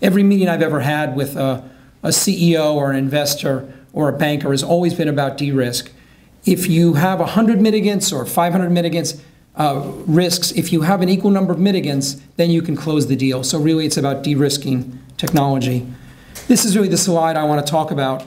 Every meeting I've ever had with a CEO or an investor or a banker has always been about de-risk. If you have 100 mitigants or 500 mitigants, risks, if you have an equal number of mitigants, then you can close the deal. So really it's about de-risking technology. This is really the slide I want to talk about.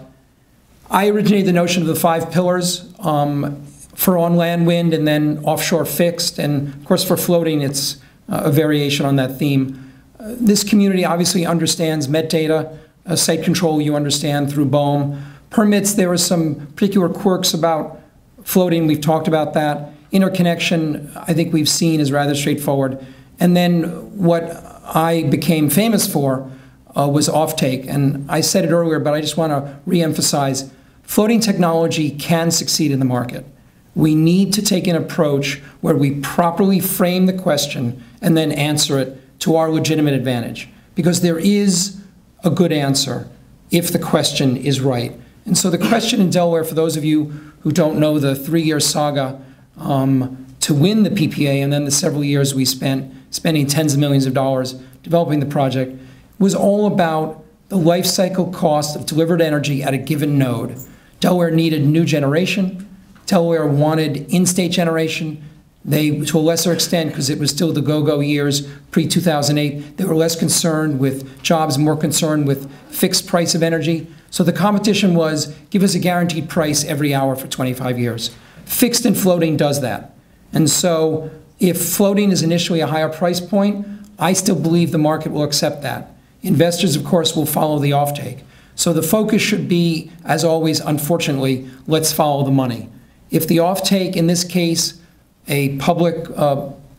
I originated the notion of the 5 pillars for on-land wind and then offshore fixed, and of course for floating it's a variation on that theme. This community obviously understands metadata, site control you understand through BOEM. Permits, there are some particular quirks about floating, we've talked about that. Interconnection, I think we've seen is rather straightforward. And then what I became famous for was offtake. And I said it earlier, but I just want to reemphasize, floating technology can succeed in the market. We need to take an approach where we properly frame the question and then answer it to our legitimate advantage. Because there is a good answer if the question is right. And so the question in Delaware, for those of you who don't know the 3-year saga to win the PPA and then the several years we spending tens of millions of dollars developing the project, was all about the life cycle cost of delivered energy at a given node. Delaware needed new generation. Delaware wanted in-state generation. They, to a lesser extent, because it was still the go-go years pre-2008, they were less concerned with jobs, more concerned with fixed price of energy. So the competition was, give us a guaranteed price every hour for 25 years. Fixed and floating does that. And so if floating is initially a higher price point, I still believe the market will accept that. Investors, of course, will follow the offtake. So the focus should be, as always, unfortunately, let's follow the money. If the offtake, in this case, a public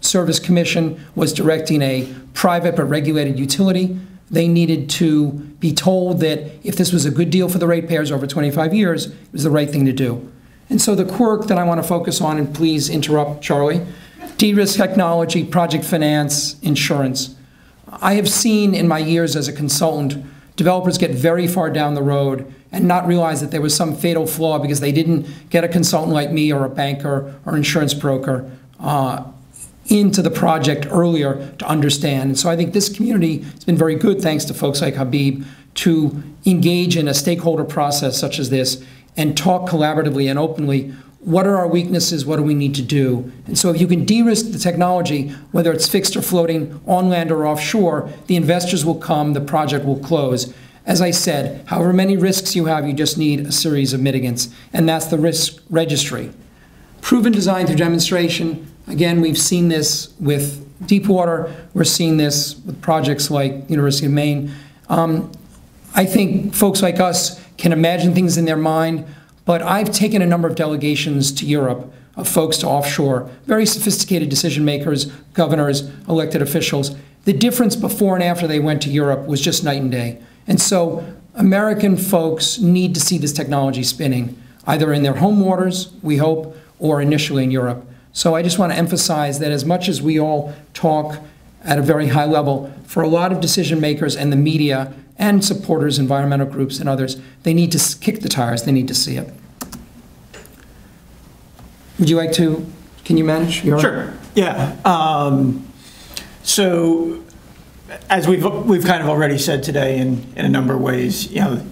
service commission was directing a private but regulated utility, they needed to be told that if this was a good deal for the ratepayers over 25 years, it was the right thing to do. And so the quirk that I want to focus on, and please interrupt, Charlie, de-risk technology, project finance, insurance. I have seen in my years as a consultant, developers get very far down the road and not realize that there was some fatal flaw because they didn't get a consultant like me or a banker or insurance broker into the project earlier to understand. And so I think this community has been very good, thanks to folks like Habib, to engage in a stakeholder process such as this and talk collaboratively and openly. What are our weaknesses? What do we need to do? And so if you can de-risk the technology, whether it's fixed or floating, on land or offshore, the investors will come, the project will close. As I said, however many risks you have, you just need a series of mitigants, and that's the risk registry. Proven design through demonstration. Again, we've seen this with Deepwater. We're seeing this with projects like University of Maine. I think folks like us can imagine things in their mind, but I've taken a number of delegations to Europe of folks to offshore, very sophisticated decision makers, governors, elected officials. The difference before and after they went to Europe was just night and day. And so American folks need to see this technology spinning, either in their home waters, we hope, or initially in Europe. So I just want to emphasize that as much as we all talk at a very high level, for a lot of decision makers and the media and supporters, environmental groups and others, they need to kick the tires, they need to see it. Would you like to, can you manage? Sure, yeah. So as we've kind of already said today in a number of ways, you know,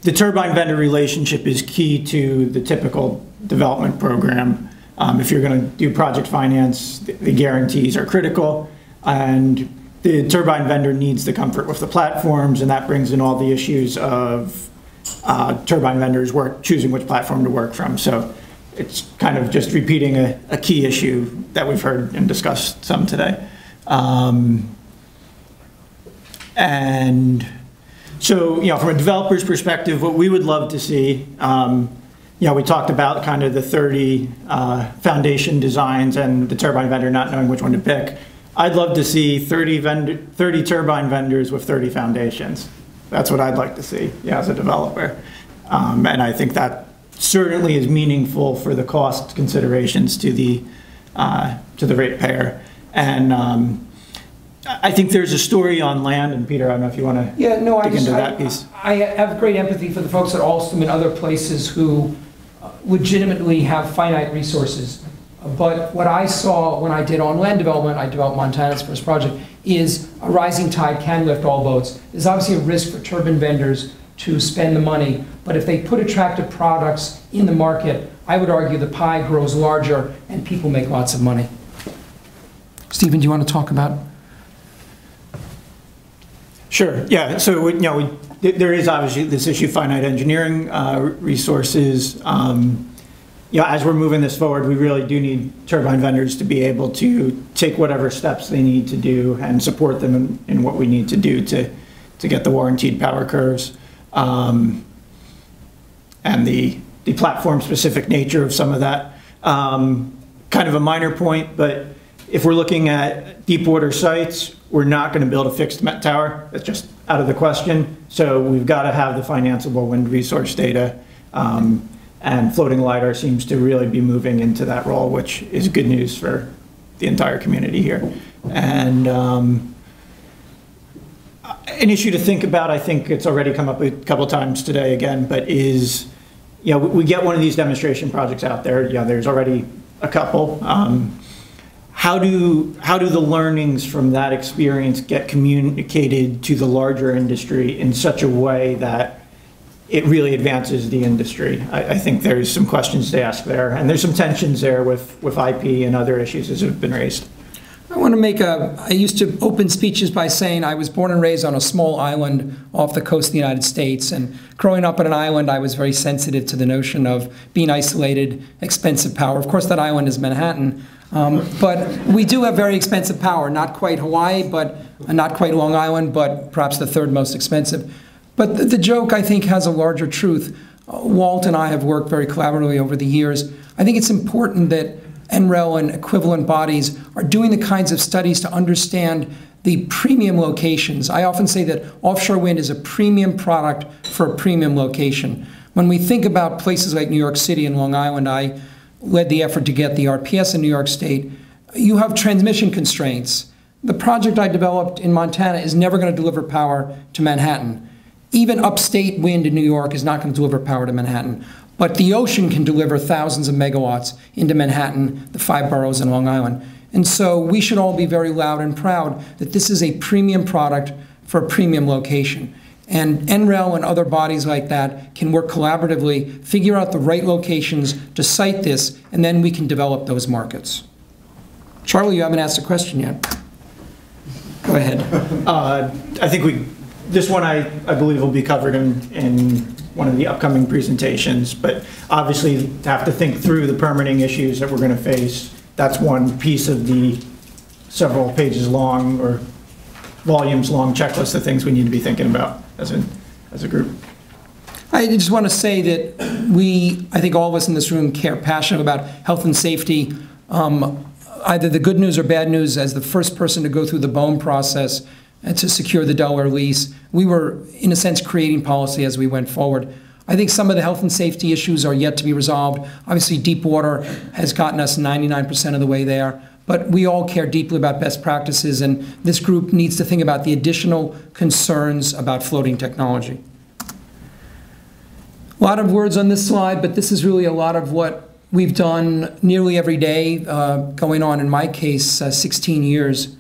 the turbine vendor relationship is key to the typical development program. If you're going to do project finance, the guarantees are critical, and the turbine vendor needs the comfort with the platforms, and that brings in all the issues of turbine vendors choosing which platform to work from. So it's kind of just repeating a key issue that we've heard and discussed some today. And so, you know, from a developer's perspective, what we would love to see, you know, we talked about kind of the 30 foundation designs and the turbine vendor not knowing which one to pick. I'd love to see 30 turbine vendors with 30 foundations. That's what I'd like to see, yeah, as a developer. And I think that certainly is meaningful for the cost considerations to the ratepayer. And I think there's a story on land, and Peter, I don't know if you want to dig into that piece. I have great empathy for the folks at Alstom and other places who legitimately have finite resources. But what I saw when I did on land development, I developed Montana's first project, is a rising tide can lift all boats. There's obviously a risk for turbine vendors to spend the money, but if they put attractive products in the market, I would argue the pie grows larger and people make lots of money. Stephen, do you want to talk about? Sure. Yeah. So there is obviously this issue of finite engineering resources. As we're moving this forward, we really do need turbine vendors to be able to take whatever steps they need to do and support them in what we need to do to get the warranted power curves. And the platform-specific nature of some of that. Kind of a minor point, but if we're looking at deep water sites, we're not going to build a fixed Met tower. That's just out of the question. So we've got to have the financeable wind resource data. And floating LiDAR seems to really be moving into that role, which is good news for the entire community here. And an issue to think about, I think it's already come up a couple times today again, but is, we get one of these demonstration projects out there. There's already a couple. How do the learnings from that experience get communicated to the larger industry in such a way that it really advances the industry? I think there's some questions to ask there, and there's some tensions there with IP and other issues as have been raised. I want to I used to open speeches by saying I was born and raised on a small island off the coast of the United States, and growing up on an island, I was very sensitive to the notion of being isolated, expensive power. Of course, that island is Manhattan, but we do have very expensive power, not quite Hawaii, but not quite Long Island, but perhaps the third most expensive. But the joke, I think, has a larger truth. Walt and I have worked very collaboratively over the years. I think it's important that NREL and equivalent bodies are doing the kinds of studies to understand the premium locations. I often say that offshore wind is a premium product for a premium location. When we think about places like New York City and Long Island, I led the effort to get the RPS in New York State. You have transmission constraints. The project I developed in Montana is never going to deliver power to Manhattan. Even upstate wind in New York is not going to deliver power to Manhattan. But the ocean can deliver thousands of megawatts into Manhattan, the 5 boroughs in Long Island. And so we should all be very loud and proud that this is a premium product for a premium location. And NREL and other bodies like that can work collaboratively, figure out the right locations to site this, and then we can develop those markets. Charlie, you haven't asked a question yet. Go ahead. I think this one I believe will be covered in one of the upcoming presentations, but obviously have to think through the permitting issues that we're going to face. That's one piece of the several pages long or volumes long checklist of things we need to be thinking about as a group. I just want to say that I think all of us in this room care passionately about health and safety. Either the good news or bad news, as the first person to go through the BOEM process and to secure the Delaware lease, we were, in a sense, creating policy as we went forward. I think some of the health and safety issues are yet to be resolved. Obviously, deep water has gotten us 99% of the way there, but we all care deeply about best practices, and this group needs to think about the additional concerns about floating technology. A lot of words on this slide, but this is really a lot of what we've done nearly every day, going on, in my case, 16 years.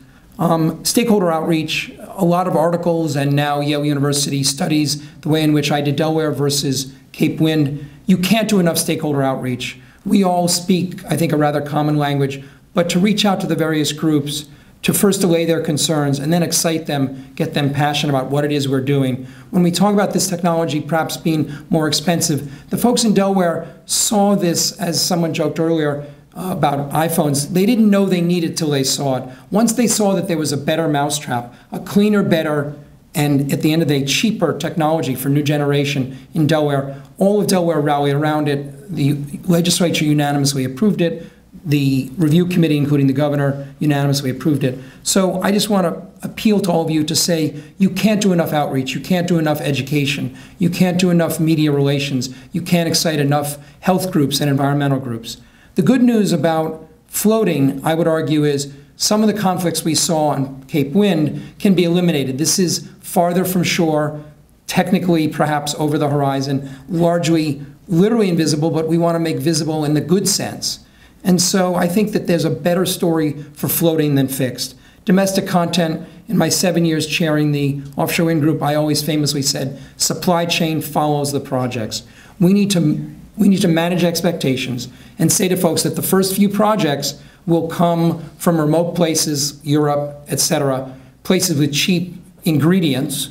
Stakeholder outreach, a lot of articles, and now Yale University studies the way in which I did Delaware versus Cape Wind. You can't do enough stakeholder outreach. We all speak, I think, a rather common language, but to reach out to the various groups, to first allay their concerns and then excite them, get them passionate about what it is we're doing. When we talk about this technology perhaps being more expensive, the folks in Delaware saw this, as someone joked earlier, about iPhones. They didn't know they needed till they saw it. Once they saw that there was a better mousetrap, a cleaner, better, and at the end of the day, cheaper technology for new generation in Delaware, all of Delaware rallied around it. The legislature unanimously approved it. The review committee, including the governor, unanimously approved it. So I just want to appeal to all of you to say, you can't do enough outreach, you can't do enough education, you can't do enough media relations, you can't excite enough health groups and environmental groups. The good news about floating, I would argue, is some of the conflicts we saw on Cape Wind can be eliminated. This is farther from shore, technically perhaps over the horizon, largely literally invisible, but we want to make visible in the good sense. And so I think that there's a better story for floating than fixed. Domestic content in my 7 years chairing the offshore wind group, I always famously said, supply chain follows the projects. We need to manage expectations and say to folks that the first few projects will come from remote places, Europe, et cetera, places with cheap ingredients.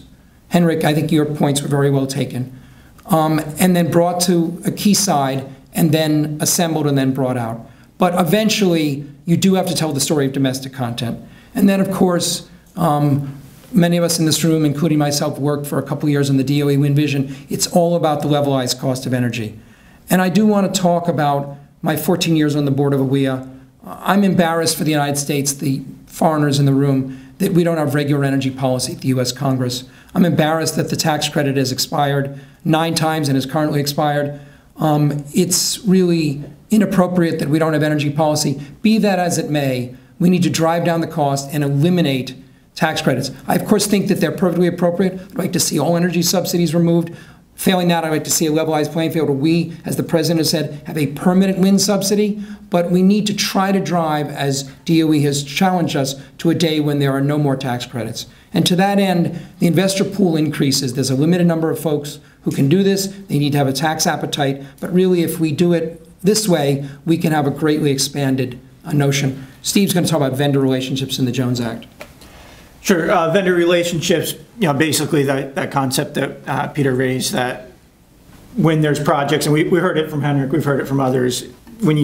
Henrik, I think your points were very well taken. And then brought to a quayside and then assembled and then brought out. But eventually, you do have to tell the story of domestic content. And then, of course, many of us in this room, including myself, worked for a couple of years in the DOE Wind Vision. It's all about the levelized cost of energy. And I do want to talk about my 14 years on the board of AWEA. I'm embarrassed for the United States, the foreigners in the room, that we don't have regular energy policy at the U.S. Congress. I'm embarrassed that the tax credit has expired 9 times and is currently expired. It's really inappropriate that we don't have energy policy. Be that as it may, we need to drive down the cost and eliminate tax credits. I, of course, think that they're perfectly appropriate. I'd like to see all energy subsidies removed. Failing that, I'd like to see a levelized playing field where we, as the President has said, have a permanent wind subsidy. But we need to try to drive, as DOE has challenged us, to a day when there are no more tax credits. And to that end, the investor pool increases. There's a limited number of folks who can do this. They need to have a tax appetite. But really, if we do it this way, we can have a greatly expanded notion. Steve's going to talk about vendor relationships in the Jones Act. Sure. Vendor relationships, basically that concept that Peter raised, that when there's projects, and we heard it from Henrik, we've heard it from others, when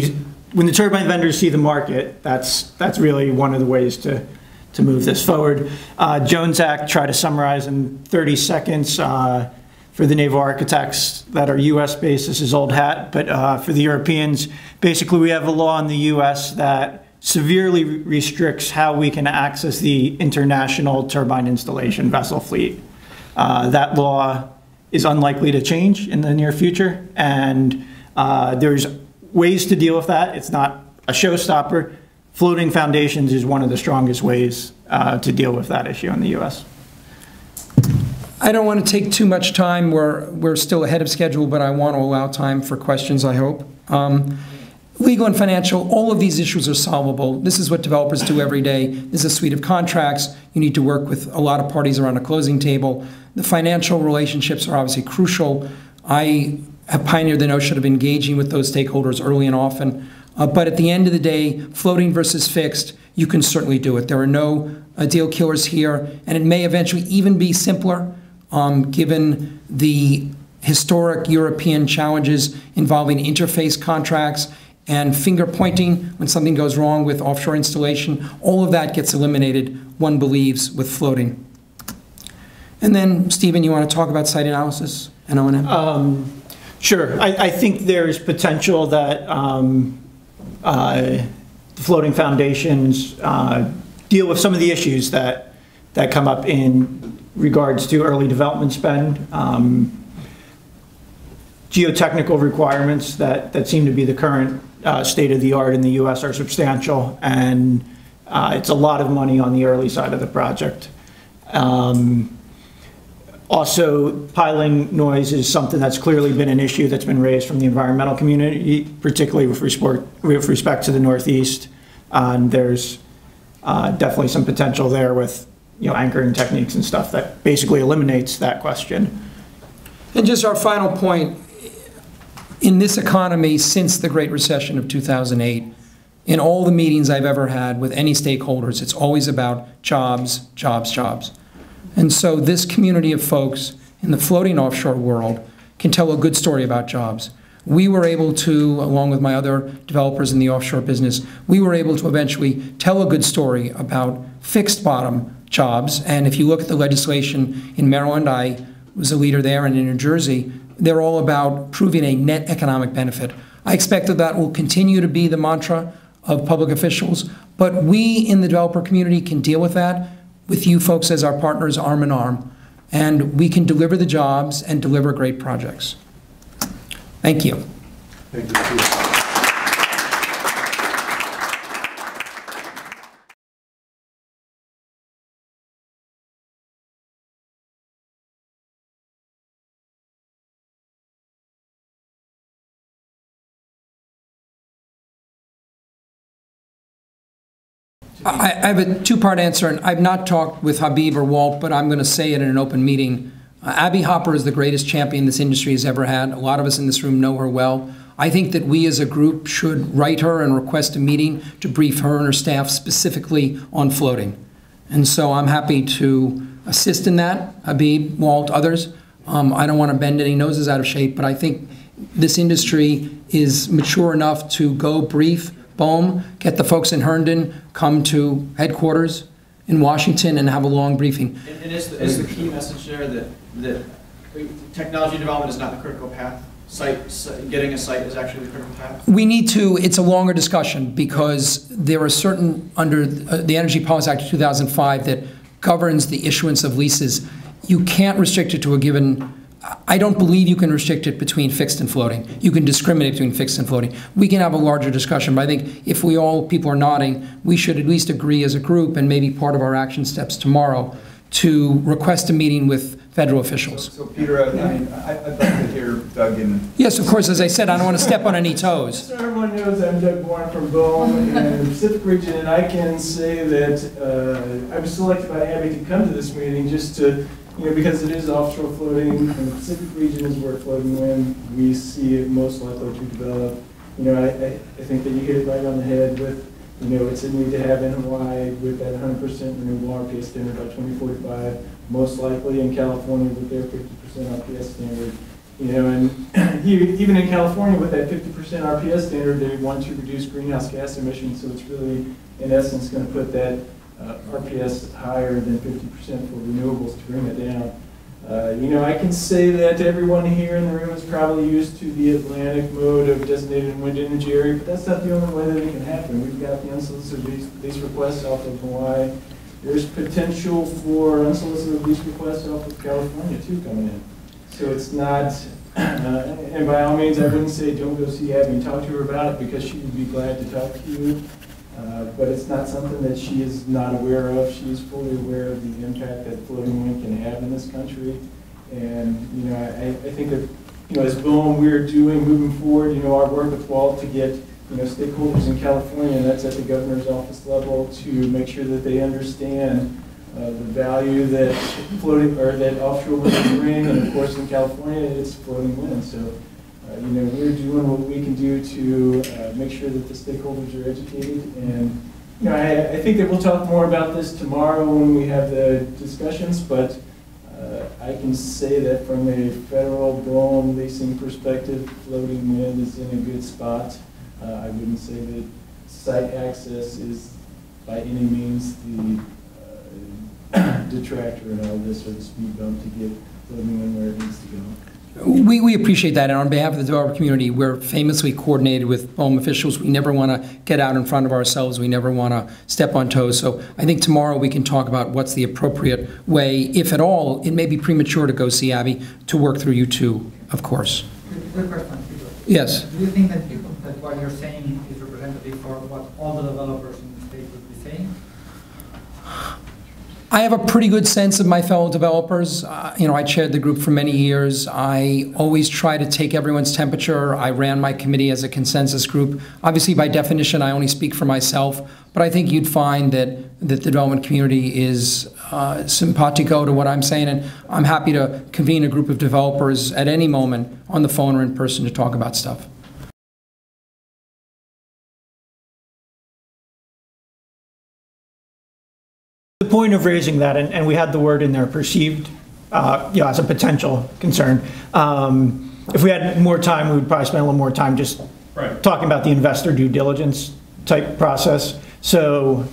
the turbine vendors see the market, that's really one of the ways to move this forward. Jones Act, try to summarize in 30 seconds. For the naval architects that are US based, this is old hat, but for the Europeans, basically we have a law in the US that severely restricts how we can access the international turbine installation vessel fleet. That law is unlikely to change in the near future, and there's ways to deal with that. It's not a showstopper. Floating foundations is one of the strongest ways to deal with that issue in the US. I don't want to take too much time. We're still ahead of schedule, but I want to allow time for questions, I hope. Legal and financial, all of these issues are solvable. This is what developers do every day. This is a suite of contracts. You need to work with a lot of parties around a closing table. The financial relationships are obviously crucial. I have pioneered the notion of engaging with those stakeholders early and often. But at the end of the day, floating versus fixed, you can certainly do it. There are no deal killers here, and it may eventually even be simpler given the historic European challenges involving interface contracts and finger pointing when something goes wrong with offshore installation. All of that gets eliminated, one believes, with floating. And then, Stephen, you want to talk about site analysis and O&M? Sure. I think there's potential that floating foundations deal with some of the issues that come up in regards to early development spend. Geotechnical requirements that seem to be the current state of the art in the U.S. are substantial, and it's a lot of money on the early side of the project. Also, piling noise is something that's clearly been an issue that's been raised from the environmental community, particularly with respect to the Northeast. And there's definitely some potential there with anchoring techniques and stuff that basically eliminates that question. And just our final point, in this economy since the Great Recession of 2008, in all the meetings I've ever had with any stakeholders, it's always about jobs, jobs, jobs. And so this community of folks in the floating offshore world can tell a good story about jobs. We were able to, along with my other developers in the offshore business, we were able to eventually tell a good story about fixed bottom jobs. And if you look at the legislation in Maryland, I was a leader there, and in New Jersey, they're all about proving a net economic benefit. I expect that will continue to be the mantra of public officials, but we in the developer community can deal with that with you folks as our partners arm in arm, and we can deliver the jobs and deliver great projects. Thank you. Thank you. I have a two-part answer, and I've not talked with Habib or Walt, but I'm going to say it in an open meeting. Abby Hopper is the greatest champion this industry has ever had. A lot of us in this room know her well. I think that we as a group should write her and request a meeting to brief her and her staff specifically on floating. And so I'm happy to assist in that, Habib, Walt, others. I don't want to bend any noses out of shape, but I think this industry is mature enough to go brief BOEM, get the folks in Herndon, come to headquarters in Washington and have a long briefing. And is the key message there that technology development is not the critical path? Getting a site is actually the critical path? We need to, it's a longer discussion because there are certain, under the Energy Policy Act of 2005 that governs the issuance of leases. You can't restrict it to a given, I don't believe you can restrict it between fixed and floating. You can discriminate between fixed and floating. We can have a larger discussion, but I think if people are nodding, we should at least agree as a group and maybe part of our action steps tomorrow to request a meeting with federal officials. So Peter, I'd like to hear Doug in. Yes, of course, as I said, I don't want to step on any toes. So everyone knows I'm Doug Bourne from BOEM and the Pacific region, and I can say that I was selected by Abby to come to this meeting just to, because it is offshore floating, and the Pacific region is where floating wind, we see it most likely to develop. I think that you hit it right on the head with, it's a need to have in Hawaii with that 100% renewable RPS standard by 2045, most likely in California with their 50% RPS standard. And even in California with that 50% RPS standard, they want to reduce greenhouse gas emissions, so it's really, in essence, going to put that RPS higher than 50% for renewables to bring it down. I can say that everyone here in the room is probably used to the Atlantic mode of designated wind energy area, but that's not the only way that it can happen. We've got the unsolicited lease requests off of Hawaii. There's potential for unsolicited lease requests off of California too coming in. So it's not, and by all means I wouldn't say don't go see Abby and talk to her about it because she would be glad to talk to you. But it's not something that she is not aware of. She is fully aware of the impact that floating wind can have in this country. And, I think that, as BOEM, we're doing, moving forward, our work with Walt to get, stakeholders in California, and that's at the governor's office level, to make sure that they understand the value that floating, or that offshore wind can bring. And of course, in California, it's floating wind. So, we're doing what we can do to make sure that the stakeholders are educated. And, I think that we'll talk more about this tomorrow when we have the discussions, but I can say that from a federal BOEM leasing perspective, floating wind is in a good spot. I wouldn't say that site access is by any means the detractor in all this, or the speed bump to get floating wind where it needs to go. We appreciate that, and on behalf of the developer community, we're famously coordinated with BOEM officials. We never want to get out in front of ourselves. We never want to step on toes. So I think tomorrow we can talk about what's the appropriate way, if at all. It may be premature to go see Abby, to work through you two, of course. Quick question, Peter. Yes. Do you think that what you're saying is representative for what all the developers in the state would be saying? I have a pretty good sense of my fellow developers. I chaired the group for many years. I always try to take everyone's temperature. I ran my committee as a consensus group. Obviously, by definition, I only speak for myself, but I think you'd find that the development community is simpatico to what I'm saying, and I'm happy to convene a group of developers at any moment on the phone or in person to talk about stuff. The point of raising that, and we had the word in there, perceived, as a potential concern. If we had more time, we would probably spend a little more time just talking about the investor due diligence type process. So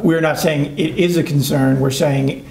we're not saying it is a concern. We're saying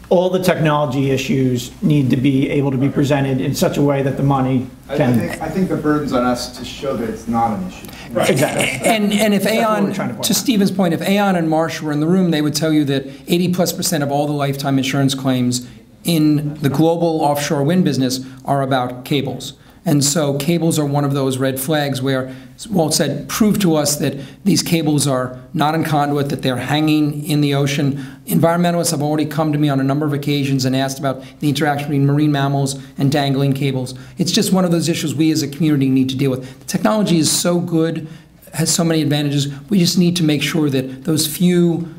all the technology issues need to be able to be presented in such a way that the money can. I think the burden's on us to show that it's not an issue. Right. Exactly. And if Aon, to Stephen's point, if Aon and Marsh were in the room, they would tell you that 80+% of all the lifetime insurance claims in the global offshore wind business are about cables. And so cables are one of those red flags where Walt said, prove to us that these cables are not in conduit, that they're hanging in the ocean. Environmentalists have already come to me on a number of occasions and asked about the interaction between marine mammals and dangling cables. It's just one of those issues we as a community need to deal with. The technology is so good. has so many advantages. We just need to make sure that those few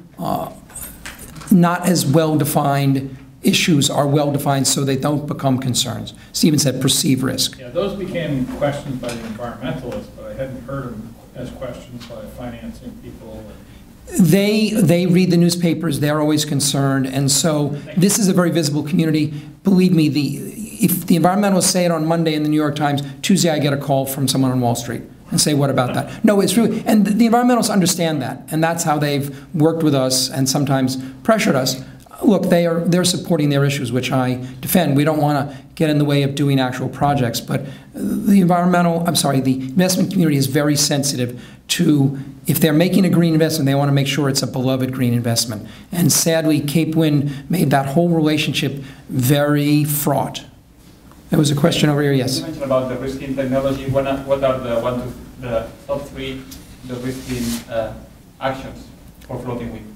not as well-defined issues are well-defined so they don't become concerns. Stephen said perceived risk. Yeah, those became questions by the environmentalists, but I hadn't heard them as questions by financing people. They read the newspapers, they're always concerned, and so this is a very visible community. Believe me, if the environmentalists say it on Monday in the New York Times, Tuesday I get a call from someone on Wall Street and say, what about that? No, it's really, and the environmentalists understand that, and that's how they've worked with us and sometimes pressured us. Look, they're supporting their issues, which I defend. We don't want to get in the way of doing actual projects, but the investment community is very sensitive to, if they're making a green investment, they want to make sure it's a beloved green investment. And sadly, Cape Wind made that whole relationship very fraught. There was a question over here, yes. You mentioned about the risking technology. What are the top three the risking actions for floating wind?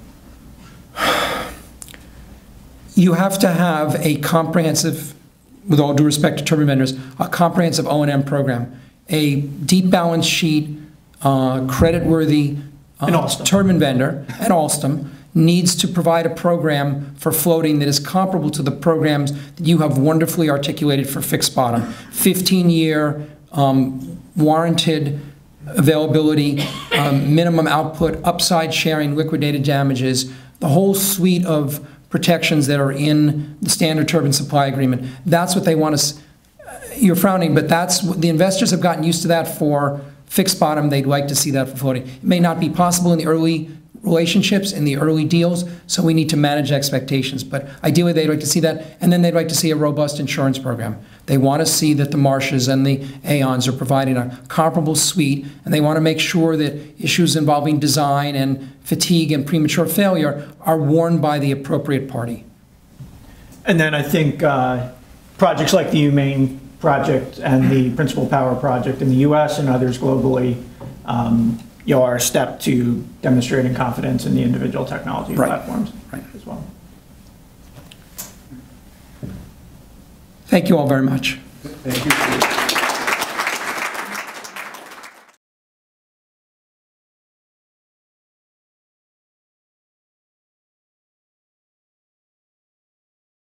You have to have a comprehensive, with all due respect to turbine vendors, a comprehensive O&M program, a deep balance sheet, creditworthy turbine vendor, and Alstom needs to provide a program for floating that is comparable to the programs that you have wonderfully articulated for fixed bottom. 15-year warranted availability, minimum output, upside sharing, liquidated damages, the whole suite of protections that are in the standard turbine supply agreement. That's what they want us. You're frowning, but that's what the investors have gotten used to that for fixed bottom. They'd like to see that for floating. It may not be possible in the early relationships, in the early deals, so we need to manage expectations. But ideally, they'd like to see that, and then they'd like to see a robust insurance program. They want to see that the Marshes and the Aons are providing a comparable suite, and they want to make sure that issues involving design and fatigue and premature failure are warned by the appropriate party. And then I think projects like the UMaine project and the Principal Power project in the U.S. and others globally are a step to demonstrating confidence in the individual technology platforms as well. Thank you all very much. Thank you.